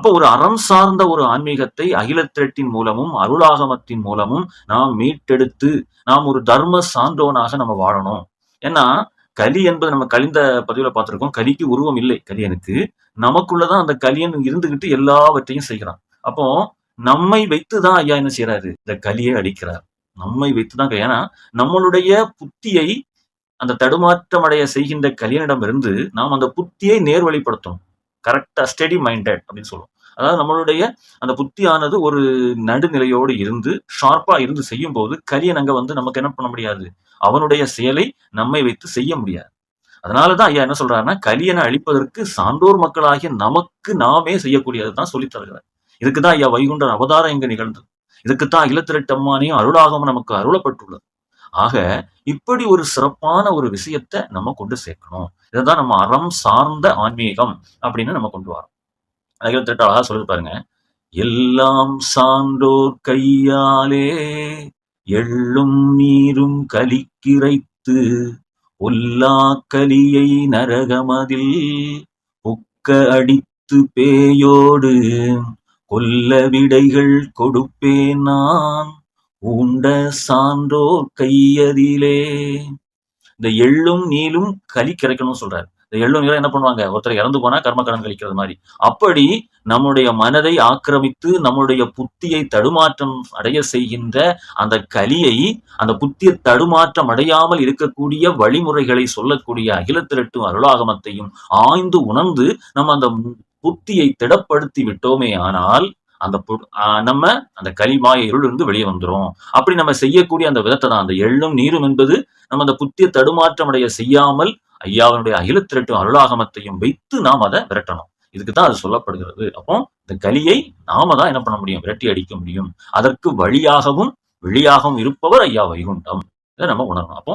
அப்போ ஒரு அறம் சார்ந்த ஒரு ஆன்மீகத்தை அகிலத்திரட்டின் மூலமும் அருளாகமத்தின் மூலமும் நாம் மீட்டெடுத்து நாம் ஒரு தர்ம சான்றோனாக நம்ம வாழணும். ஏன்னா கலி என்பது நம்ம கலிந்த பதிவுல பார்த்திருக்கோம். கலிக்கு உருவம் இல்லை கலியனுக்கு. நமக்குள்ளதான் அந்த கலியன் இருந்துகிட்டு எல்லாவற்றையும் செய்கிறான். அப்போ நம்மை வைத்துதான் ஐயா என்ன செய்யறாரு? இந்த கலியை அழிக்கிறார். நம்மை வைத்துதான் ஏன்னா நம்மளுடைய புத்தியை அந்த தடுமாற்றம் அடைய செய்கின்ற கலியனிடமிருந்து நாம் அந்த புத்தியை நேர்வழிப்படுத்தணும். கரெக்டா ஸ்டெடி மைண்டட் அப்படின்னு சொல்லுவோம். அதாவது நம்மளுடைய அந்த புத்தியானது ஒரு நடுநிலையோடு இருந்து ஷார்ப்பா இருந்து செய்யும் போது கலியன் அங்க வந்து நமக்கு என்ன பண்ண முடியாது? அவனுடைய செயலை நம்மை வைத்து செய்ய முடியாது. அதனாலதான் ஐயா என்ன சொல்றாருன்னா கலியனை அழிப்பதற்கு சான்றோர் மக்களாகிய நமக்கு நாமே செய்யக்கூடியதுதான் சொல்லித் தருகிறார். இதுக்குதான் ஐயா வைகுண்டர் அவதாரம் இங்கு நிகழ்ந்தது. இதுக்குத்தான் அகிலத்திரட்டு அம்மானையும் அருளாகவும் நமக்கு அருளப்பட்டுள்ளது. ஆக இப்படி ஒரு சிறப்பான ஒரு விஷயத்தை நம்ம கொண்டு சேர்க்கணும். இதைதான் நம்ம அறம் சார்ந்த ஆன்மீகம் அப்படின்னு நம்ம கொண்டு வரோம். அகிலத்திரட்டு அழகா சொல்லி பாருங்க. எல்லாம் சான்றோர் கையாலே எள்ளும் நீரும் கலிக்கிரைத்து ஒல்லா கலியை நரகமதில் புக்க அடித்து பேயோடு கொல்ல விடைகள் கொடுப்பேன் நான் உண்ட சான்றோர் கையதிலே. இந்த எள்ளும் நீலும் களி கிடைக்கணும்னு சொல்றாரு. இந்த எள்ளும் நீரும் என்ன பண்ணுவாங்க? ஒருத்தர் இறந்து போனா கர்ம கடன் கழிக்கிறது மாதிரி. அப்படி நம்முடைய மனதை ஆக்கிரமித்து நம்முடைய புத்தியை தடுமாற்றம் அடைய செய்கின்ற அந்த கலியை, அந்த புத்திய தடுமாற்றம் அடையாமல் இருக்கக்கூடிய வழிமுறைகளை சொல்லக்கூடிய அகிலத்திரட்டும் அருளாகமத்தையும் ஆய்ந்து உணர்ந்து நம்ம அந்த புத்தியை திடப்படுத்தி விட்டோமே ஆனால் அந்த நம்ம அந்த கலிமாய இருள் இருந்து வெளியே வந்துரும். அப்படி நம்ம செய்யக்கூடிய அந்த விதத்தை தான் அந்த எள்ளும் நீரும் என்பது நம்ம அந்த புத்திய தடுமாற்றம் அடைய செய்யாமல் ஐயாவினுடைய அகிலத்திரட்டும் அருளாகமத்தையும் வைத்து நாம் அதை விரட்டணும். இதுக்குதான் அது சொல்லப்படுகிறது. அப்போ இந்த கலியை நாம தான் என்ன பண்ண முடியும்? விரட்டி அடிக்க முடியும். அதற்கு வழியாகவும் வெளியாகவும் இருப்பவர் ஐயா வைகுண்டம். இதை நம்ம உணரணும். அப்போ